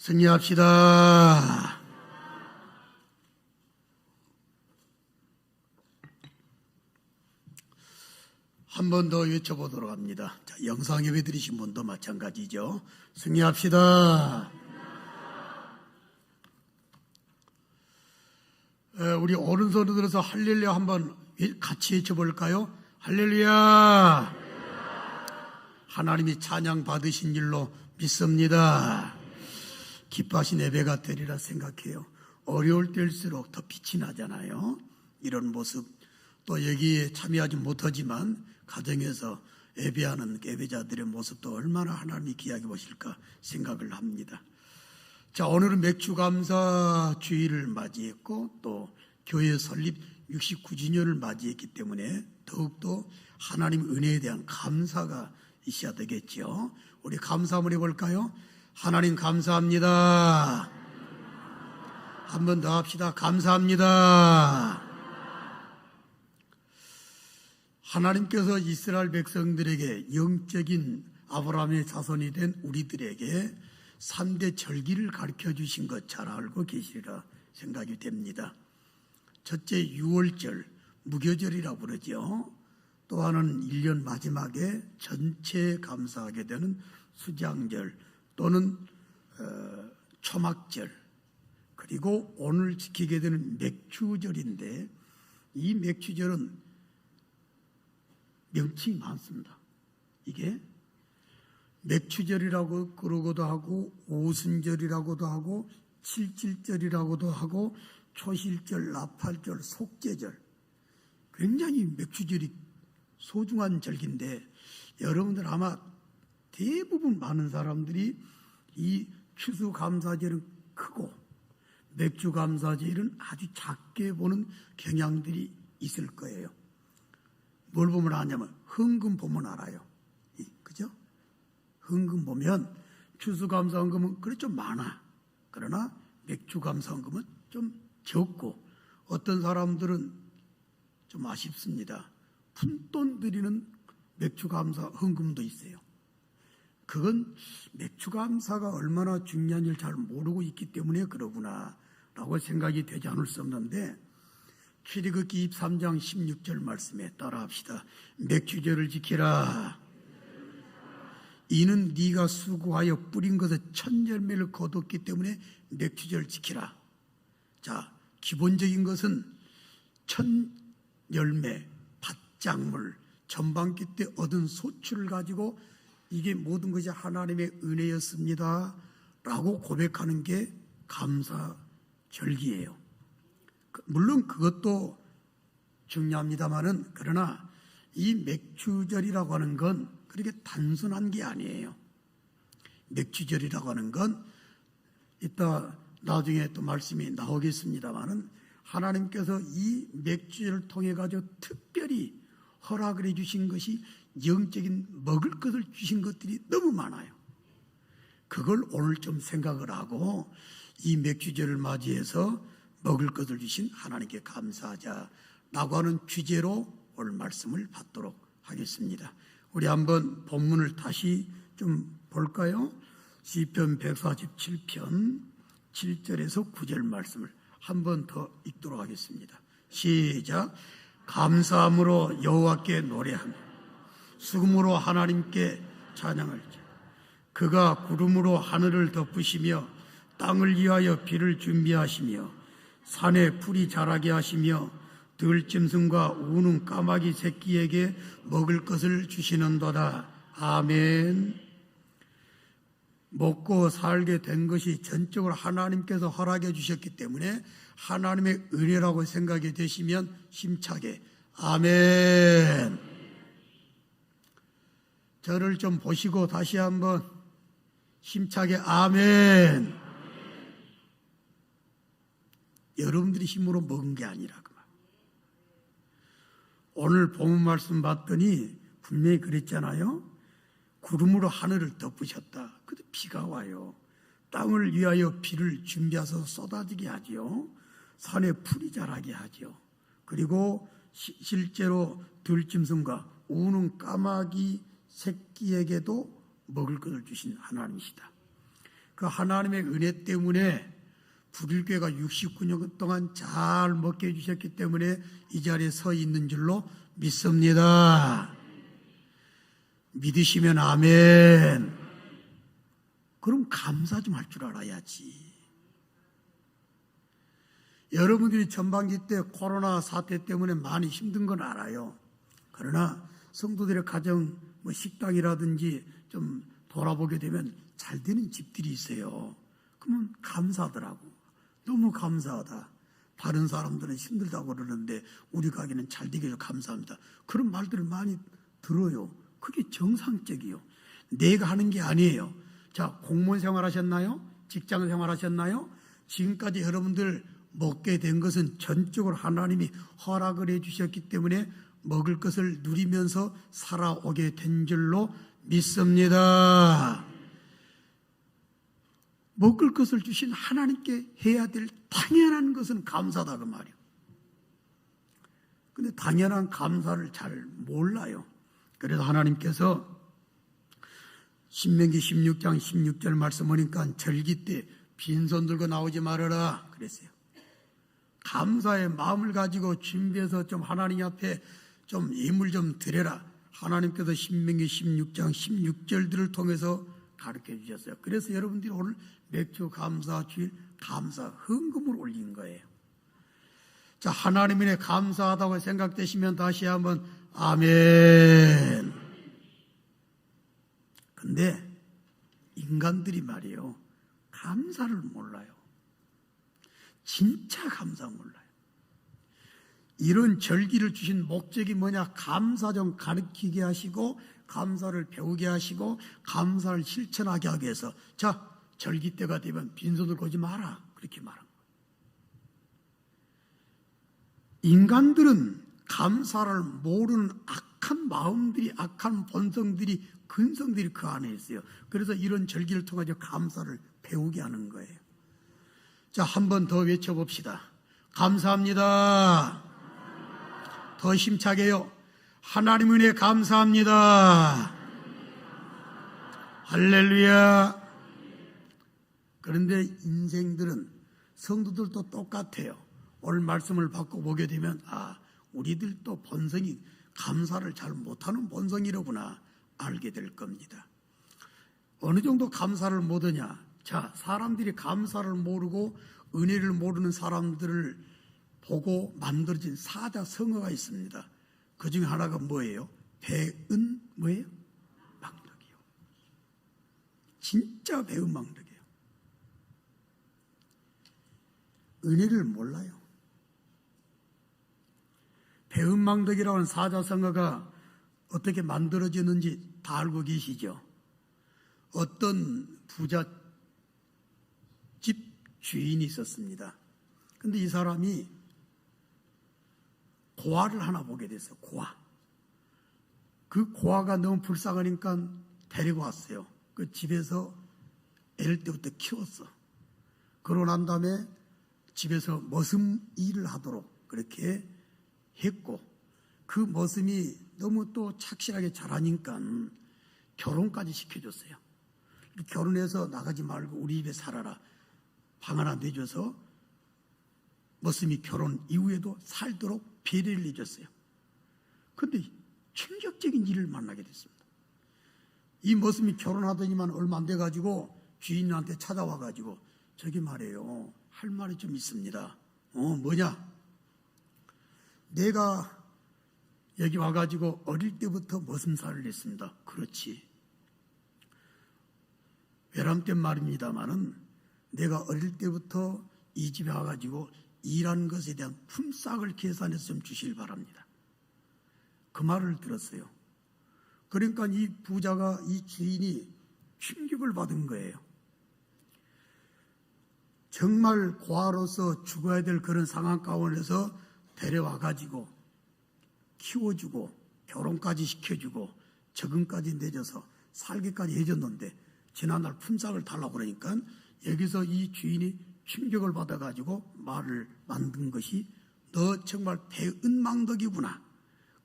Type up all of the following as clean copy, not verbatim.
승리합시다. 한 번 더 외쳐보도록 합니다. 자, 영상 예배 드리신 분도 마찬가지죠. 승리합시다. 우리 오른손을 들어서 할렐루야 한번 같이 외쳐볼까요? 할렐루야. 하나님이 찬양 받으신 일로 믿습니다. 기뻐하신 예배가 되리라 생각해요. 어려울 때일수록 더 빛이 나잖아요. 이런 모습, 또 여기에 참여하지 못하지만 가정에서 예배하는 예배자들의 모습도 얼마나 하나님이 귀하게 보실까 생각을 합니다. 자, 오늘은 맥주감사 주일을 맞이했고 또 교회 설립 69주년을 맞이했기 때문에 더욱더 하나님 은혜에 대한 감사가 있어야 되겠죠. 우리 감사 한번 해볼까요? 하나님 감사합니다. 한 번 더 합시다. 감사합니다. 하나님께서 이스라엘 백성들에게 영적인 아브라함의 자손이 된 우리들에게 3대 절기를 가르쳐 주신 것 잘 알고 계시리라 생각이 됩니다. 첫째, 유월절, 무교절이라고 부르죠. 또 하나는 1년 마지막에 전체 감사하게 되는 수장절 또는 초막절, 그리고 오늘 지키게 되는 맥주절인데, 이 맥주절은 명칭이 많습니다. 이게 맥주절이라고 그러고도 하고, 오순절이라고도 하고, 칠칠절이라고도 하고, 초실절, 나팔절, 속죄절, 굉장히 맥주절이 소중한 절기인데, 여러분들 아마 대부분 많은 사람들이 이 추수감사절은 크고 맥주감사절은 아주 작게 보는 경향들이 있을 거예요. 뭘 보면 아냐면 헌금 보면 알아요. 그죠? 헌금 보면 추수감사헌금은 그래 좀 많아. 그러나 맥주감사헌금은 좀 적고, 어떤 사람들은 좀 아쉽습니다. 푼돈 드리는 맥주감사헌금도 있어요. 그건 맥주감사가 얼마나 중요한지를 잘 모르고 있기 때문에 그러구나 라고 생각이 되지 않을 수 없는데, 출애굽기 23장 16절 말씀에 따라합시다. 맥주절을 지키라. 이는 네가 수고하여 뿌린 것에 첫 열매를 거뒀기 때문에 맥주절을 지키라. 자, 기본적인 것은 첫 열매, 밭작물, 전반기 때 얻은 소출을 가지고 이게 모든 것이 하나님의 은혜였습니다 라고 고백하는 게 감사절기예요. 물론 그것도 중요합니다만은, 그러나 이 맥주절이라고 하는 건 그렇게 단순한 게 아니에요. 맥주절이라고 하는 건 이따 나중에 또 말씀이 나오겠습니다만은, 하나님께서 이 맥주절을 통해 가지고 특별히 허락을 해 주신 것이 영적인 먹을 것을 주신 것들이 너무 많아요. 그걸 오늘 좀 생각을 하고 이 맥주절을 맞이해서 먹을 것을 주신 하나님께 감사하자라고 하는 주제로 오늘 말씀을 받도록 하겠습니다. 우리 한번 본문을 다시 좀 볼까요? 시편 147편 7절에서 9절 말씀을 한 번 더 읽도록 하겠습니다. 시작. 감사함으로 여호와께 노래하며 수금으로 하나님께 찬양할지. 그가 구름으로 하늘을 덮으시며 땅을 위하여 비를 준비하시며 산에 풀이 자라게 하시며 들짐승과 우는 까마귀 새끼에게 먹을 것을 주시는도다. 아멘. 먹고 살게 된 것이 전적으로 하나님께서 허락해 주셨기 때문에 하나님의 은혜라고 생각이 되시면 힘차게 아멘. 저를 좀 보시고 다시 한번 힘차게 아멘. 여러분들이 힘으로 먹은 게 아니라 그 말. 오늘 본문 말씀 봤더니 분명히 그랬잖아요. 구름으로 하늘을 덮으셨다. 근데 비가 와요. 땅을 위하여 비를 준비해서 쏟아지게 하지요. 산에 풀이 자라게 하지요. 그리고 실제로 들짐승과 우는 까마귀 새끼에게도 먹을 것을 주신 하나님이시다. 그 하나님의 은혜 때문에 북일교회가 69년 동안 잘 먹게 해주셨기 때문에 이 자리에 서 있는 줄로 믿습니다. 믿으시면 아멘. 그럼 감사 좀 할 줄 알아야지. 여러분들이 전반기 때 코로나 사태 때문에 많이 힘든 건 알아요. 그러나 성도들의 가정, 식당이라든지 좀 돌아보게 되면 잘 되는 집들이 있어요. 그러면 감사하더라고. 너무 감사하다. 다른 사람들은 힘들다고 그러는데 우리 가게는 잘 되게 해서 감사합니다. 그런 말들을 많이 들어요. 그게 정상적이요. 내가 하는 게 아니에요. 자, 공무원 생활 하셨나요? 직장 생활 하셨나요? 지금까지 여러분들 먹게 된 것은 전적으로 하나님이 허락을 해 주셨기 때문에 먹을 것을 누리면서 살아오게 된 줄로 믿습니다. 먹을 것을 주신 하나님께 해야 될 당연한 것은 감사다 그 말이에요. 근데 당연한 감사를 잘 몰라요. 그래서 하나님께서 신명기 16장 16절 말씀 보니까 절기 때 빈손 들고 나오지 말아라 그랬어요. 감사의 마음을 가지고 준비해서 좀 하나님 앞에 좀 예물 좀 드려라. 하나님께서 신명기 16장 16절들을 통해서 가르쳐 주셨어요. 그래서 여러분들이 오늘 맥주 감사 주일 감사 헌금을 올린 거예요. 자, 하나님의 감사하다고 생각되시면 다시 한번 아멘. 근데 인간들이 말이에요. 감사를 몰라요. 진짜 감사 몰라요. 이런 절기를 주신 목적이 뭐냐? 감사 좀 가르치게 하시고 감사를 배우게 하시고 감사를 실천하게 하기 위해서 자, 절기 때가 되면 빈손을 거지 마라. 그렇게 말한 거예요. 인간들은 감사를 모르는 악한 마음들이, 악한 본성들이, 근성들이 그 안에 있어요. 그래서 이런 절기를 통해서 감사를 배우게 하는 거예요. 자, 한 번 더 외쳐봅시다. 감사합니다. 더 힘차게요. 하나님 은혜 감사합니다. 할렐루야. 그런데 인생들은 성도들도 똑같아요. 오늘 말씀을 받고 보게 되면 우리들도 본성이 감사를 잘 못하는 본성이로구나 알게 될 겁니다. 어느 정도 감사를 못하냐? 자, 사람들이 감사를 모르고 은혜를 모르는 사람들을 보고 만들어진 사자성어가 있습니다. 그 중에 하나가 뭐예요? 배은 뭐예요? 망덕이요. 진짜 배은 망덕이에요. 은혜를 몰라요. 배은 망덕이라는 사자성어가 어떻게 만들어지는지 다 알고 계시죠? 어떤 부잣집 주인이 있었습니다. 근데 이 사람이 고아를 하나 보게 됐어요. 고아. 그 고아가 너무 불쌍하니까 데리고 왔어요. 그 집에서 애를 때부터 키웠어. 그러고 난 다음에 집에서 머슴 일을 하도록 그렇게 했고, 그 머슴이 너무 또 착실하게 잘하니까 결혼까지 시켜줬어요. 결혼해서 나가지 말고 우리 집에 살아라. 방 하나 내줘서 머슴이 결혼 이후에도 살도록 배려를 해줬어요. 그런데 충격적인 일을 만나게 됐습니다. 이 머슴이 결혼하더니만 얼마 안 돼가지고 주인한테 찾아와가지고 저기 말이에요. 할 말이 좀 있습니다. 뭐냐? 내가 여기 와가지고 어릴 때부터 머슴살을 했습니다. 그렇지. 외람된 말입니다마는 내가 어릴 때부터 이 집에 와가지고 일한 것에 대한 품삯을 계산해서 좀 주시길 바랍니다. 그 말을 들었어요. 그러니까 이 부자가, 이 주인이 충격을 받은 거예요. 정말 고아로서 죽어야 될 그런 상황 가운데서 데려와가지고 키워주고 결혼까지 시켜주고 적응까지 내줘서 살기까지 해줬는데 지난날 품삯을 달라고 그러니까 여기서 이 주인이 충격을 받아가지고 말을 만든 것이 너 정말 배은망덕이구나.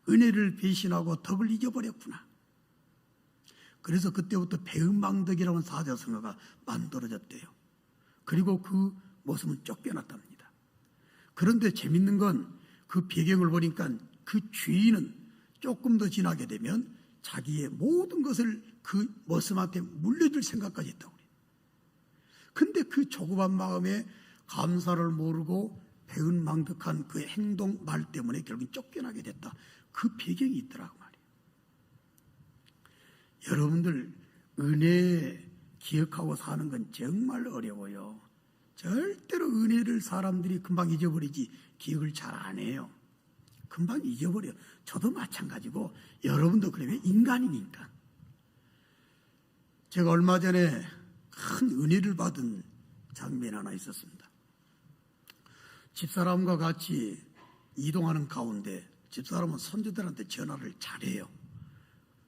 은혜를 배신하고 덕을 잊어버렸구나. 그래서 그때부터 배은망덕이라는 사자성어가 만들어졌대요. 그리고 그 모습은 쫓겨났답니다. 그런데 재밌는 건 그 배경을 보니까 그 주인은 조금 더 지나게 되면 자기의 모든 것을 그 머슴한테 물려줄 생각까지 했다고 그래요. 근데 그 조급한 마음에 감사를 모르고 배은망덕한 그 행동 말 때문에 결국 쫓겨나게 됐다. 그 배경이 있더라고 말이에요. 여러분들 은혜 기억하고 사는 건 정말 어려워요. 절대로 은혜를 사람들이 금방 잊어버리지 기억을 잘 안 해요. 금방 잊어버려요. 저도 마찬가지고 여러분도 그러면 인간이니까. 제가 얼마 전에 큰 은혜를 받은 장면이 하나 있었습니다. 집사람과 같이 이동하는 가운데 집사람은 손주들한테 전화를 잘해요.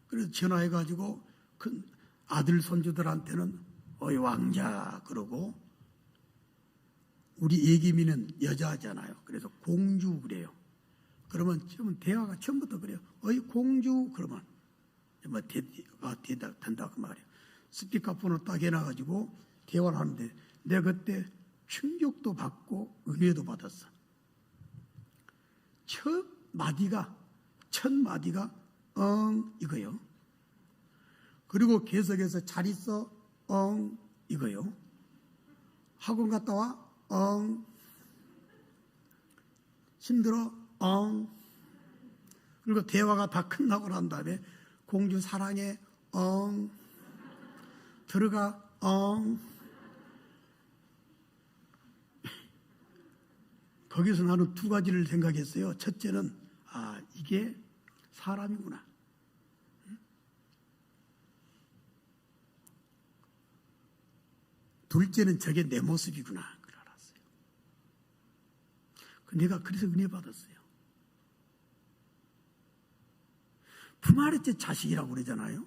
그래서 전화해가지고 큰 아들 손주들한테는 어이 왕자 그러고, 우리 애기미는 여자잖아요. 그래서 공주 그래요. 그러면 지금 대화가 처음부터 그래요. 어이 공주 그러면 뭐 된다 그 말이에요. 스피커폰을 딱 해놔가지고 대화를 하는데 내가 그때 충격도 받고 은혜도 받았어. 첫 마디가 이거요. 그리고 계속해서 잘 있어 이거요. 학원 갔다 와 힘들어 그리고 대화가 다 끝나고 난 다음에 공주 사랑해 들어가 거기서 나는 두 가지를 생각했어요. 첫째는 이게 사람이구나. 둘째는 저게 내 모습이구나. 그걸 알았어요. 내가 그래서 은혜 받았어요. 품 아래째 자식이라고 그러잖아요.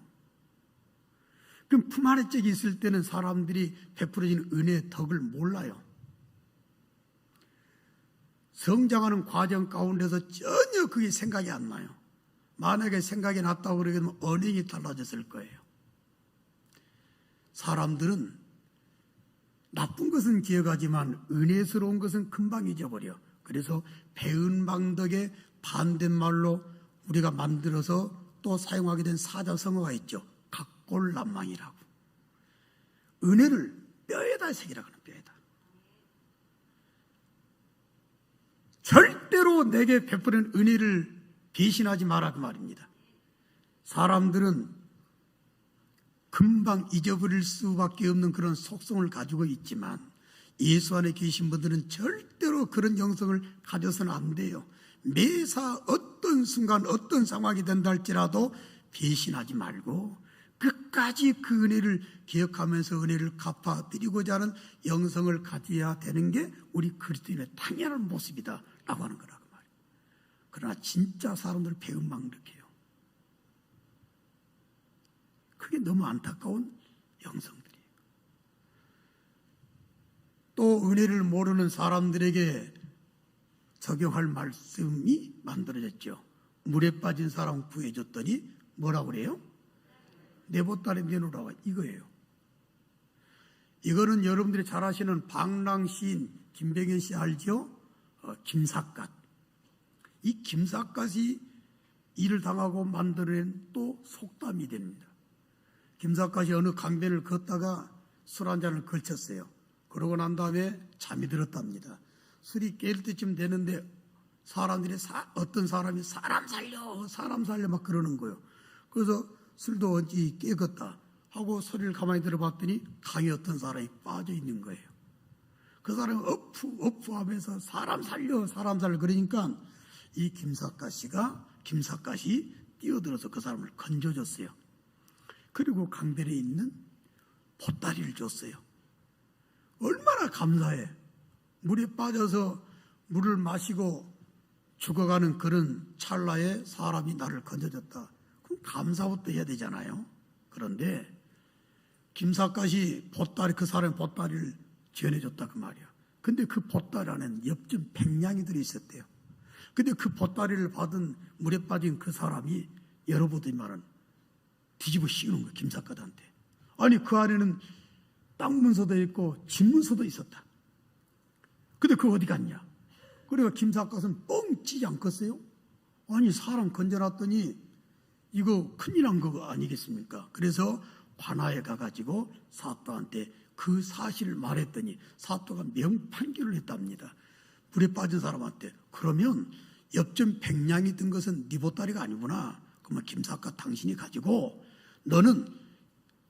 그럼 품 아래째 있을 때는 사람들이 베풀어지는 은혜의 덕을 몰라요. 성장하는 과정 가운데서 전혀 그게 생각이 안 나요. 만약에 생각이 났다고 그러면 언행이 달라졌을 거예요. 사람들은 나쁜 것은 기억하지만 은혜스러운 것은 금방 잊어버려. 그래서 배은망덕의 반대말로 우리가 만들어서 또 사용하게 된 사자성어가 있죠. 각골난망이라고. 은혜를 뼈에다 새기라고 하는, 뼈에다. 절대로 내게 베푸는 은혜를 배신하지 마라 그 말입니다. 사람들은 금방 잊어버릴 수밖에 없는 그런 속성을 가지고 있지만 예수 안에 계신 분들은 절대로 그런 영성을 가져서는 안 돼요. 매사 어떤 순간 어떤 상황이 된다 할지라도 배신하지 말고 끝까지 그 은혜를 기억하면서 은혜를 갚아드리고자 하는 영성을 가져야 되는 게 우리 그리스도인의 당연한 모습이다라고 하는 거라고 말이에요. 그러나 진짜 사람들 배은망덕해요. 그게 너무 안타까운 영성들이에요. 또 은혜를 모르는 사람들에게 적용할 말씀이 만들어졌죠. 물에 빠진 사람 구해줬더니 뭐라고 그래요? 내 보따리 내놓으라고, 이거예요. 이거는 여러분들이 잘 아시는 방랑 시인 김병현 씨 알죠? 김삿갓. 이 김삿갓이 일을 당하고 만들어낸 또 속담이 됩니다. 김삿갓이 어느 강변을 걷다가 술 한 잔을 걸쳤어요. 그러고 난 다음에 잠이 들었답니다. 술이 깰 때쯤 되는데 사람들이 어떤 사람이 사람 살려 막 그러는 거예요. 그래서 술도 어찌 깨겠다 하고 소리를 가만히 들어봤더니 강에 어떤 사람이 빠져 있는 거예요. 그 사람이 어프 하면서 사람 살려 그러니까 이 김삿갓이 뛰어들어서 그 사람을 건져줬어요. 그리고 강변에 있는 보따리를 줬어요. 얼마나 감사해. 물에 빠져서 물을 마시고 죽어가는 그런 찰나에 사람이 나를 건져줬다. 그럼 감사부터 해야 되잖아요. 그런데 김삿갓이 그 사람의 보따리를 지원해줬다 그 말이야. 근데 그 보따리 안에는 엽전 100냥이 들어있었대요. 근데 그 보따리를 받은 물에 빠진 그 사람이 여러분들이 말은 뒤집어 씌우는 거예요. 김삿갓한테. 아니 그 안에는 땅 문서도 있고 집 문서도 있었다. 근데 그거 어디 갔냐? 그러니까 김삿갓은 뻥 찌지 않겠어요? 아니 사람 건져놨더니 이거 큰일 난 거 아니겠습니까? 그래서 관아에 가가지고 사또한테 그 사실을 말했더니 사또가 명판결을 했답니다. 불에 빠진 사람한테 그러면 엽전 100냥이 든 것은 네 보따리가 아니구나. 그러면 김삿갓 당신이 가지고 너는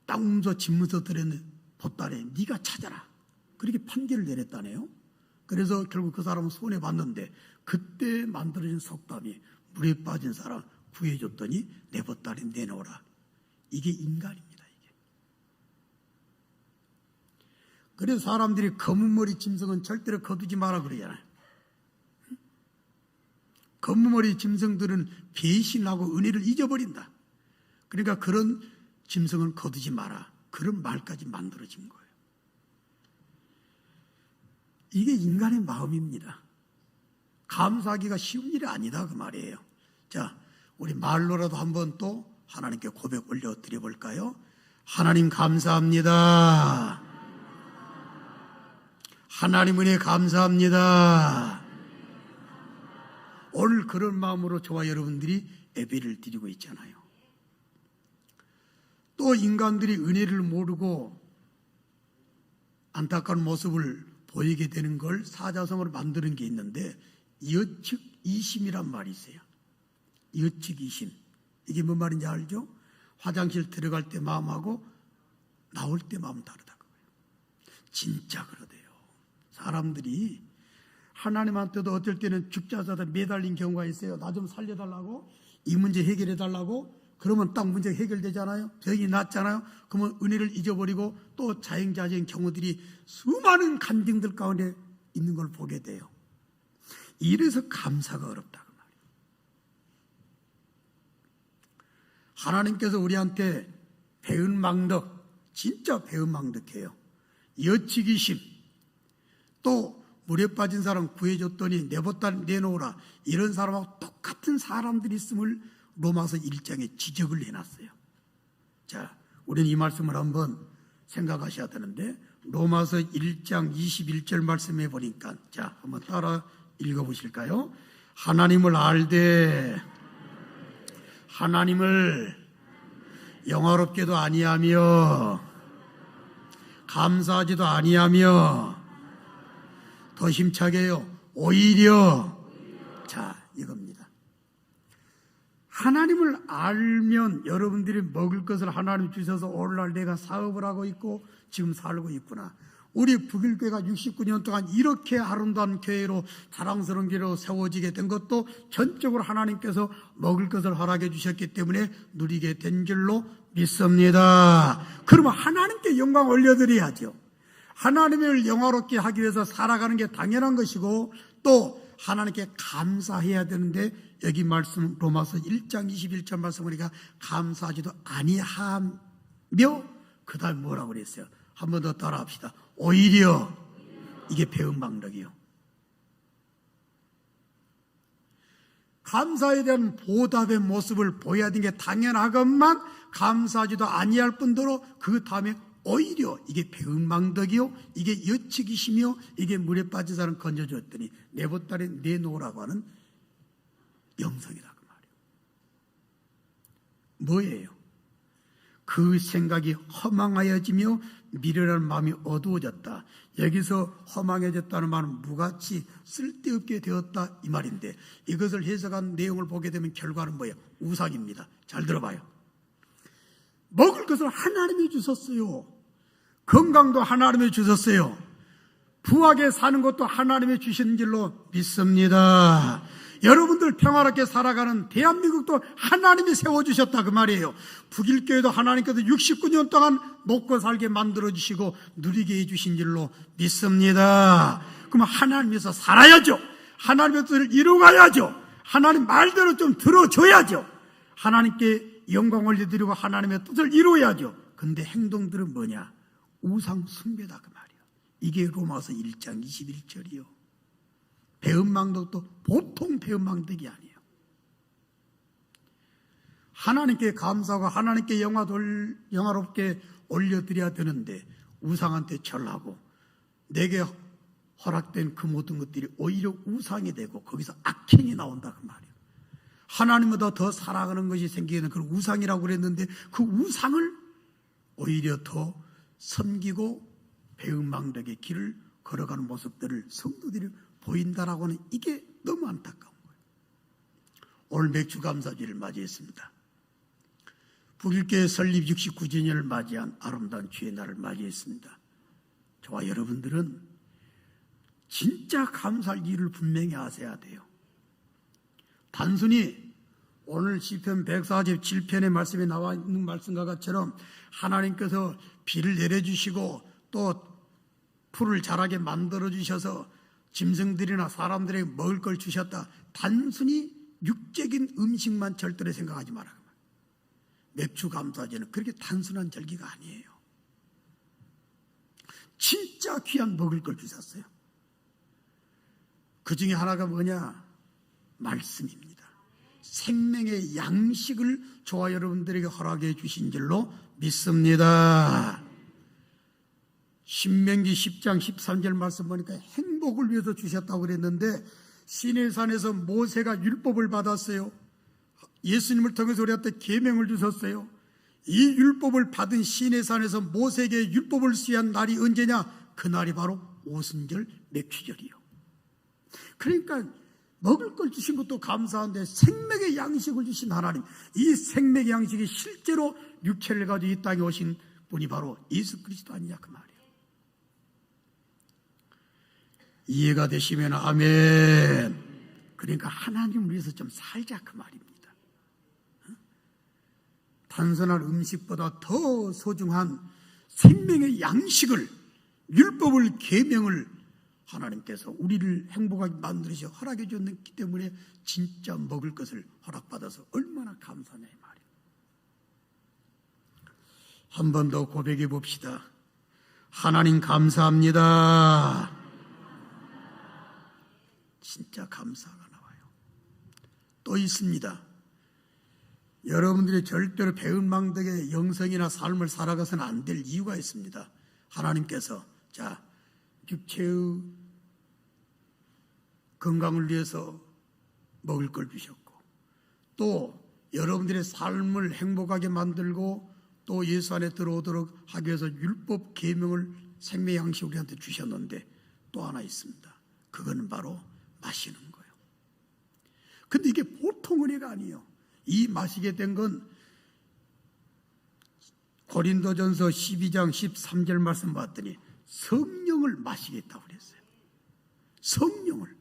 땅문서 집문서 들어있는 보따리 네가 찾아라. 그렇게 판결을 내렸다네요. 그래서 결국 그 사람은 손해봤는데 그때 만들어진 속담이 물에 빠진 사람 구해줬더니 내 보따리 내놓으라. 이게 인간입니다. 이게. 그래서 사람들이 검은 머리 짐승은 절대로 거두지 마라 그러잖아요. 검은 머리 짐승들은 배신하고 은혜를 잊어버린다. 그러니까 그런 짐승은 거두지 마라. 그런 말까지 만들어진 거예요. 이게 인간의 마음입니다. 감사하기가 쉬운 일이 아니다 그 말이에요. 자, 우리 말로라도 한번 또 하나님께 고백 올려드려 볼까요? 하나님 감사합니다. 하나님 은혜 감사합니다. 오늘 그런 마음으로 저와 여러분들이 예배를 드리고 있잖아요. 또 인간들이 은혜를 모르고 안타까운 모습을 보이게 되는 걸 사자성어로 만드는 게 있는데 여측이심이란 말이 있어요. 여측이심. 이게 뭔 말인지 알죠? 화장실 들어갈 때 마음하고 나올 때 마음 다르다고 해요. 진짜 그러대요. 사람들이 하나님한테도 어떨 때는 죽자사다 매달린 경우가 있어요. 나 좀 살려달라고, 이 문제 해결해달라고. 그러면 딱 문제가 해결되잖아요. 병이 낫잖아요. 그러면 은혜를 잊어버리고 또 자행자적인 경우들이 수많은 간증들 가운데 있는 걸 보게 돼요. 이래서 감사가 어렵다 그 말이에요. 하나님께서 우리한테 배은망덕, 진짜 배은망덕해요. 여치기심, 또 물에 빠진 사람 구해줬더니 내 보따리 내놓으라. 이런 사람하고 똑같은 사람들이 있음을 로마서 1장에 지적을 해놨어요. 자, 우리는 이 말씀을 한번 생각하셔야 되는데 로마서 1장 21절 말씀해 보니까 자, 한번 따라 읽어보실까요? 하나님을 알되 하나님을 영화롭게도 아니하며 감사하지도 아니하며 더 힘차게요. 오히려 자, 이겁니다. 하나님을 알면 여러분들이 먹을 것을 하나님 주셔서 오늘날 내가 사업을 하고 있고 지금 살고 있구나. 우리 북일교회가 69년 동안 이렇게 아름다운 교회로 자랑스러운 교회로 세워지게 된 것도 전적으로 하나님께서 먹을 것을 허락해 주셨기 때문에 누리게 된 줄로 믿습니다. 그러면 하나님께 영광 올려드려야죠. 하나님을 영화롭게 하기 위해서 살아가는 게 당연한 것이고 또 하나님께 감사해야 되는데 여기 말씀 로마서 1장 21절 말씀 보니까 감사하지도 아니하며 그 다음에 뭐라고 그랬어요? 한 번 더 따라합시다. 오히려 이게 배은망덕이요. 감사에 대한 보답의 모습을 보여야 되는 게 당연하건만 감사하지도 아니할 뿐더러 그 다음에 오히려 이게 배은망덕이요, 이게 여측이시며 이게 물에 빠진 사람 건져줬더니 내 보따리에 내놓으라고 하는 영성이다 그 말이에요. 뭐예요? 그 생각이 허망하여지며 미련한 마음이 어두워졌다. 여기서 허망해졌다는 말은 무같이 쓸데없게 되었다 이 말인데 이것을 해석한 내용을 보게 되면 결과는 뭐예요? 우상입니다. 잘 들어봐요. 먹을 것을 하나님이 주셨어요. 건강도 하나님이 주셨어요. 부하게 사는 것도 하나님이 주신 줄로 믿습니다. 여러분들 평화롭게 살아가는 대한민국도 하나님이 세워주셨다 그 말이에요. 북일교회도 하나님께서 69년 동안 먹고 살게 만들어주시고 누리게 해주신 줄로 믿습니다. 그럼 하나님에서 살아야죠. 하나님의 뜻을 이루어가야죠. 하나님 말대로 좀 들어줘야죠. 하나님께 영광 올려드리고 하나님의 뜻을 이루어야죠. 근데 행동들은 뭐냐? 우상 숭배다 그 말이에요. 이게 로마서 1장 21절이요. 배은망덕도 보통 배은망덕이 아니에요. 하나님께 감사하고 하나님께 영화롭게 올려드려야 되는데 우상한테 절하고 내게 허락된 그 모든 것들이 오히려 우상이 되고 거기서 악행이 나온다 그 말이에요. 하나님보다 더 사랑하는 것이 생기는 그런 우상이라고 그랬는데 그 우상을 오히려 더 섬기고 배은망덕의 길을 걸어가는 모습들을 성도들이 보인다라고 하는 이게 너무 안타까운 거예요. 오늘 맥주감사절을 맞이했습니다. 북일교회 설립 69주년을 맞이한 아름다운 주의 날을 맞이했습니다. 저와 여러분들은 진짜 감사할 일을 분명히 하셔야 돼요. 단순히 오늘 시편 147편의 말씀에 나와 있는 말씀과 같처럼 하나님께서 비를 내려주시고 또 풀을 자라게 만들어주셔서 짐승들이나 사람들에게 먹을 걸 주셨다. 단순히 육적인 음식만 절대로 생각하지 마라. 맥주감사절은 그렇게 단순한 절기가 아니에요. 진짜 귀한 먹을 걸 주셨어요. 그 중에 하나가 뭐냐? 말씀입니다. 생명의 양식을 저와 여러분들에게 허락해 주신 줄로 믿습니다. 신명기 10장 13절 말씀 보니까 행복을 위해서 주셨다고 그랬는데 시내산에서 모세가 율법을 받았어요. 예수님을 통해서 우리한테 계명을 주셨어요. 이 율법을 받은 시내산에서 모세에게 율법을 수여한 날이 언제냐? 그날이 바로 오순절 맥주절이요. 그러니까 먹을 걸 주신 것도 감사한데 생명의 양식을 주신 하나님, 이 생명의 양식이 실제로 육체를 가지고 이 땅에 오신 분이 바로 예수 그리스도 아니냐 그 말이에요. 이해가 되시면 아멘. 그러니까 하나님을 위해서 좀 살자 그 말입니다. 단순한 음식보다 더 소중한 생명의 양식을, 율법을, 계명을 하나님께서 우리를 행복하게 만들으셔 허락해 줬기 때문에 진짜 먹을 것을 허락받아서 얼마나 감사하냐 이 말이에요. 한 번 더 고백해 봅시다. 하나님 감사합니다. 진짜 감사가 나와요. 또 있습니다. 여러분들이 절대로 배은망덕의 영성이나 삶을 살아가서는 안 될 이유가 있습니다. 하나님께서 자 육체의 건강을 위해서 먹을 걸 주셨고 또 여러분들의 삶을 행복하게 만들고 또 예수 안에 들어오도록 하기 위해서 율법 계명을 생명 양식 우리한테 주셨는데 또 하나 있습니다. 그거는 바로 마시는 거예요. 근데 이게 보통 은혜가 아니에요. 이 마시게 된 건 고린도전서 12장 13절 말씀 봤더니 성령을 마시겠다고 그랬어요. 성령을.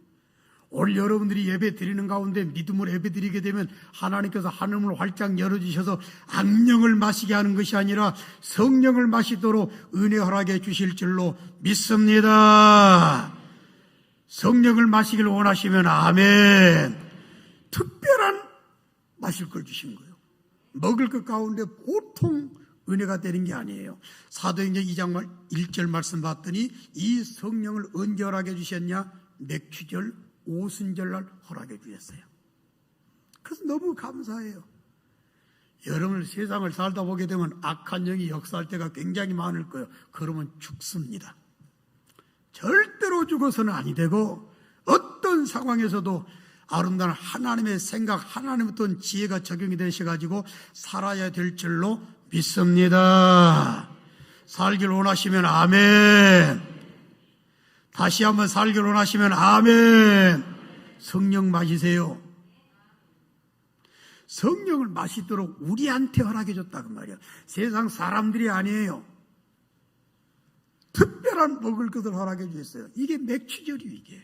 오늘 여러분들이 예배 드리는 가운데 믿음으로 예배 드리게 되면 하나님께서 하늘을 활짝 열어주셔서 악령을 마시게 하는 것이 아니라 성령을 마시도록 은혜 허락해 주실 줄로 믿습니다. 성령을 마시길 원하시면 아멘. 특별한 마실 걸 주신 거예요. 먹을 것 가운데 보통 은혜가 되는 게 아니에요. 사도행전 2장 1절 말씀 봤더니 이 성령을 언제 허락해 주셨냐? 맥주절 오순절날 허락해 주셨어요. 그래서 너무 감사해요. 여러분 세상을 살다 보게 되면 악한 영이 역사할 때가 굉장히 많을 거예요. 그러면 죽습니다. 절대로 죽어서는 아니 되고 어떤 상황에서도 아름다운 하나님의 생각, 하나님의 어떤 지혜가 적용이 되셔가지고 살아야 될 줄로 믿습니다. 살길 원하시면 아멘. 다시 한번 살길 원하시면 아멘. 성령 마시세요. 성령을 마시도록 우리한테 허락해 줬다고 말이에요. 세상 사람들이 아니에요. 특별한 먹을 것을 허락해 주셨어요. 이게 맥주절이에요. 이게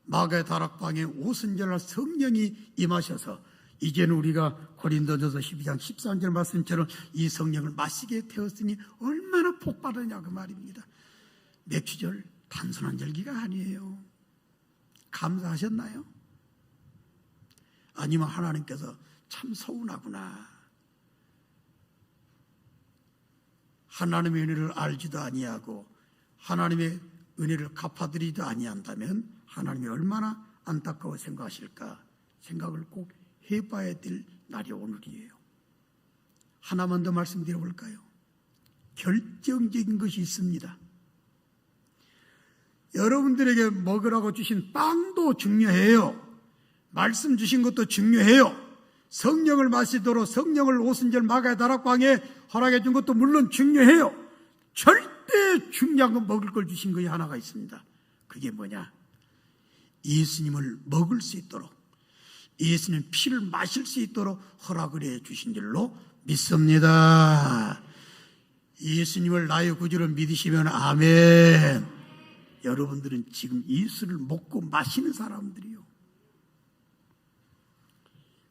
마가의 다락방에 오순절날 성령이 임하셔서 이제는 우리가 고린도전서 12장 13절 말씀처럼 이 성령을 마시게 되었으니 얼마나 복받으냐 그 말입니다. 맥주절 단순한 절기가 아니에요. 감사하셨나요? 아니면 하나님께서 참 서운하구나, 하나님의 은혜를 알지도 아니하고 하나님의 은혜를 갚아드리지도 아니한다면 하나님이 얼마나 안타까워 생각하실까 생각을 꼭 해봐야 될 날이 오늘이에요. 하나만 더 말씀드려볼까요? 결정적인 것이 있습니다. 여러분들에게 먹으라고 주신 빵도 중요해요. 말씀 주신 것도 중요해요. 성령을 마시도록 성령을 오순절 마가의 다락방에 허락해 준 것도 물론 중요해요. 절대 중요한 건 먹을 걸 주신 것이 하나가 있습니다. 그게 뭐냐? 예수님을 먹을 수 있도록, 예수님 피를 마실 수 있도록 허락을 해 주신 줄로 믿습니다. 예수님을 나의 구주로 믿으시면 아멘. 여러분들은 지금 예수를 먹고 마시는 사람들이요.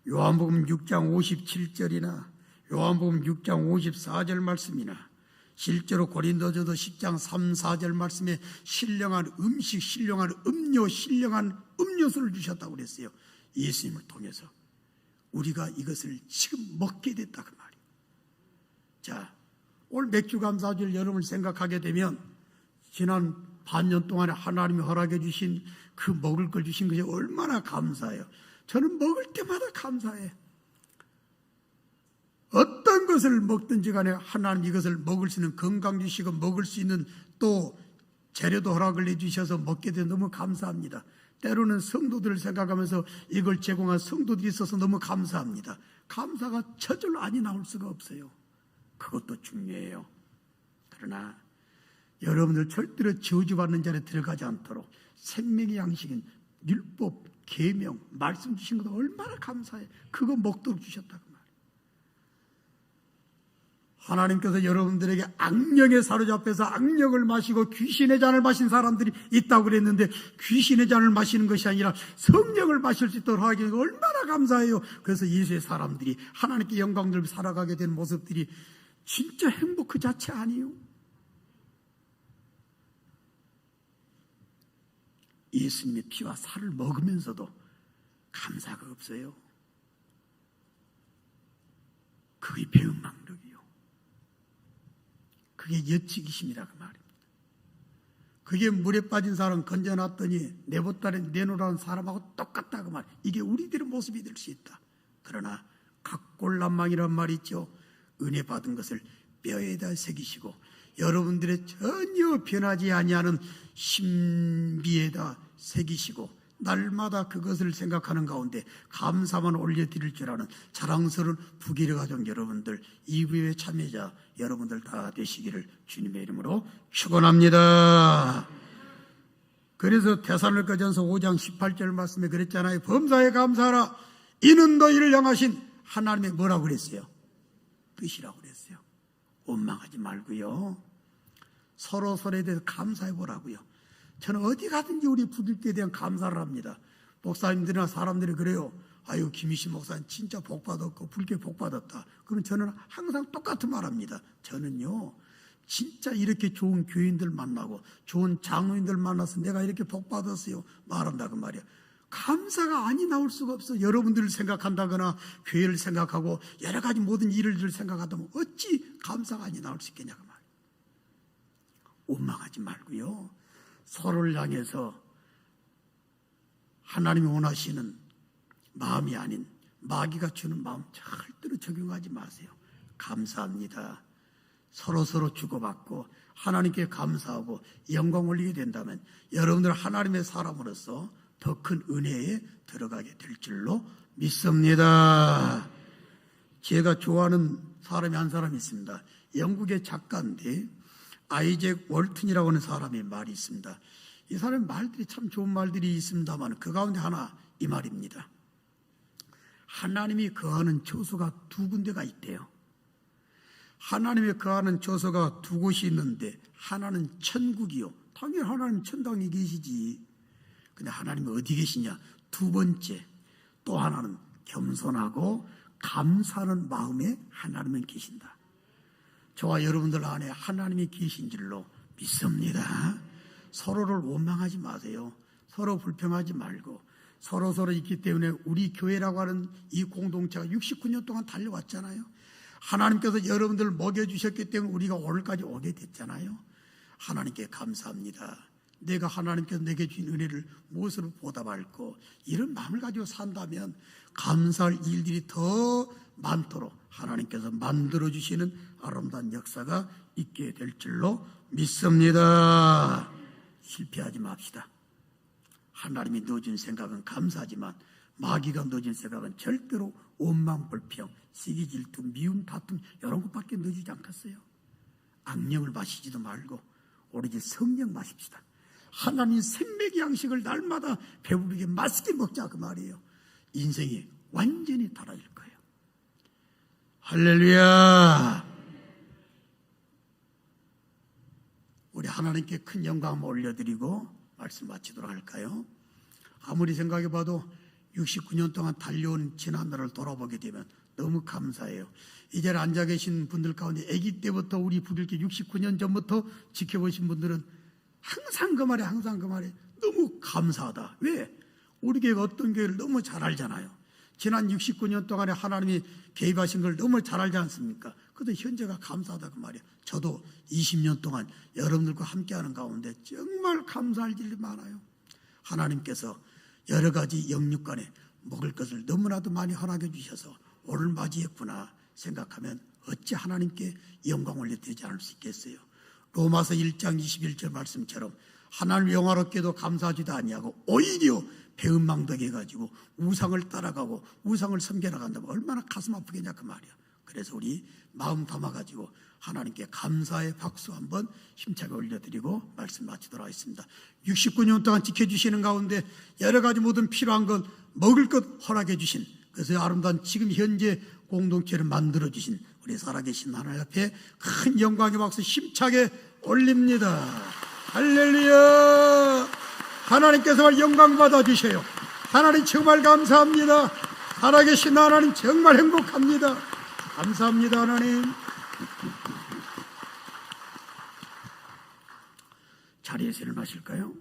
요한복음 6장 57절이나 요한복음 6장 54절 말씀이나 실제로 고린도전서 10장 3, 4절 말씀에 신령한 음식, 신령한 음료, 신령한 음료수를 주셨다고 그랬어요. 예수님을 통해서 우리가 이것을 지금 먹게 됐다 그 말이에요. 자, 올 맥주 감사주일 여름을 생각하게 되면 지난 반년 동안에 하나님이 허락해 주신 그 먹을 걸 주신 것이 얼마나 감사해요. 저는 먹을 때마다 감사해. 어떤 것을 먹든지 간에 하나님 이것을 먹을 수 있는 건강 주시고 먹을 수 있는 또 재료도 허락을 해주셔서 먹게 돼서 너무 감사합니다. 때로는 성도들을 생각하면서 이걸 제공한 성도들이 있어서 너무 감사합니다. 감사가 저절로 아니 나올 수가 없어요. 그것도 중요해요. 그러나 여러분들 절대로 저주받는 자리에 들어가지 않도록 생명의 양식인 율법, 계명, 말씀 주신 것도 얼마나 감사해. 그거 먹도록 주셨다고 말이에요. 하나님께서 여러분들에게 악령에 사로잡혀서 악령을 마시고 귀신의 잔을 마신 사람들이 있다고 그랬는데 귀신의 잔을 마시는 것이 아니라 성령을 마실 수 있도록 하기 위해서 얼마나 감사해요. 그래서 예수의 사람들이 하나님께 영광을 살아가게 된 모습들이 진짜 행복 그 자체 아니에요. 예수님의 피와 살을 먹으면서도 감사가 없어요. 그게 배은망덕이요. 그게 예측이심이라 그 말입니다. 그게 물에 빠진 사람 건져놨더니 내보따리 내놓으라는 사람하고 똑같다 그 말. 이게 우리들의 모습이 될 수 있다. 그러나 각골난망이란 말이 있죠. 은혜 받은 것을 뼈에다 새기시고 여러분들의 전혀 변하지 아니하는 신비에다 새기시고 날마다 그것을 생각하는 가운데 감사만 올려드릴 줄 아는 자랑스러운 부귀를 가진 여러분들, 이부의 참여자 여러분들 다 되시기를 주님의 이름으로 축원합니다. 그래서 데살로니가전서 5장 18절 말씀에 그랬잖아요. 범사에 감사하라. 이는 너희를 향하신 하나님의 뭐라고 그랬어요? 뜻이라고 그랬어요. 원망하지 말고요. 서로에 대해서 감사해 보라고요. 저는 어디 가든지 우리 부들께 대한 감사를 합니다. 목사님들이나 사람들이 그래요. 아유, 김희신 목사님 진짜 복 받았고 불교 복 받았다. 그럼 저는 항상 똑같은 말 합니다. 저는요, 진짜 이렇게 좋은 교인들 만나고 좋은 장로인들 만나서 내가 이렇게 복 받았어요. 말한다 그 말이야. 감사가 아니 나올 수가 없어. 여러분들을 생각한다거나 교회를 생각하고 여러 가지 모든 일을 생각하다면 어찌 감사가 아니 나올 수 있겠냐 그 말이야. 원망하지 말고요. 서로를 향해서 하나님이 원하시는 마음이 아닌 마귀가 주는 마음 절대로 적용하지 마세요. 감사합니다. 서로 주고받고 하나님께 감사하고 영광 올리게 된다면 여러분들 하나님의 사람으로서 더 큰 은혜에 들어가게 될 줄로 믿습니다. 제가 좋아하는 사람이 한 사람이 있습니다. 영국의 작가인데 아이잭 월튼이라고 하는 사람의 말이 있습니다. 이 사람의 말들이 참 좋은 말들이 있습니다만 그 가운데 하나 이 말입니다. 하나님이 거하는 처소가 두 군데가 있대요. 하나님이 거하는 처소가 두 곳이 있는데 하나는 천국이요. 당연히 하나님 천당에 계시지. 근데 하나님이 어디 계시냐? 두 번째 또 하나는 겸손하고 감사하는 마음에 하나님은 계신다. 저와 여러분들 안에 하나님이 계신 줄로 믿습니다. 서로를 원망하지 마세요. 서로 불평하지 말고 서로 있기 때문에 우리 교회라고 하는 이 공동체가 69년 동안 달려왔잖아요. 하나님께서 여러분들을 먹여주셨기 때문에 우리가 오늘까지 오게 됐잖아요. 하나님께 감사합니다. 내가 하나님께서 내게 주신 은혜를 무엇으로 보답할고, 이런 마음을 가지고 산다면 감사할 일들이 더 많도록 하나님께서 만들어주시는 아름다운 역사가 있게 될 줄로 믿습니다. 실패하지 맙시다. 하나님이 넣어준 생각은 감사하지만 마귀가 넣어준 생각은 절대로 원망, 불평, 시기, 질투, 미움, 다툼 이런 것밖에 넣어주지 않겠어요. 악령을 마시지도 말고 오로지 성령 마십시다. 하나님 생명의 양식을 날마다 배부르게 맛있게 먹자, 그 말이에요. 인생이 완전히 달라질 거예요. 할렐루야. 우리 하나님께 큰 영광 올려드리고 말씀 마치도록 할까요? 아무리 생각해봐도 69년 동안 달려온 지난날을 돌아보게 되면 너무 감사해요. 이 자리에 앉아 계신 분들 가운데 아기 때부터 우리 부들께 69년 전부터 지켜보신 분들은 항상 그 말에 너무 감사하다. 왜? 우리 교회가 어떤 교회를 너무 잘 알잖아요. 지난 69년 동안에 하나님이 개입하신 걸 너무 잘 알지 않습니까? 그래도 현재가 감사하다, 그 말이에요. 저도 20년 동안 여러분들과 함께하는 가운데 정말 감사할 일이 많아요. 하나님께서 여러 가지 영육간에 먹을 것을 너무나도 많이 허락해 주셔서 오늘 맞이했구나 생각하면 어찌 하나님께 영광 올려드리지 않을 수 있겠어요. 로마서 1장 21절 말씀처럼 하나님 영화롭게도 감사하지도 아니하고 오히려 배은망덕해 가지고 우상을 따라가고 우상을 섬겨나간다면 얼마나 가슴 아프겠냐, 그 말이야. 그래서 우리 마음 담아가지고 하나님께 감사의 박수 한번 힘차게 올려드리고 말씀 마치도록 하겠습니다. 69년 동안 지켜주시는 가운데 여러 가지 모든 필요한 것, 먹을 것 허락해 주신, 그래서 아름다운 지금 현재 공동체를 만들어주신 우리 살아계신 하나님 앞에 큰 영광의 박수 힘차게 올립니다. 할렐루야. 하나님께서 영광 받아주셔요. 하나님 정말 감사합니다. 살아계신 하나님 정말 행복합니다. 감사합니다. 하나님. 자리에서 일어나실까요?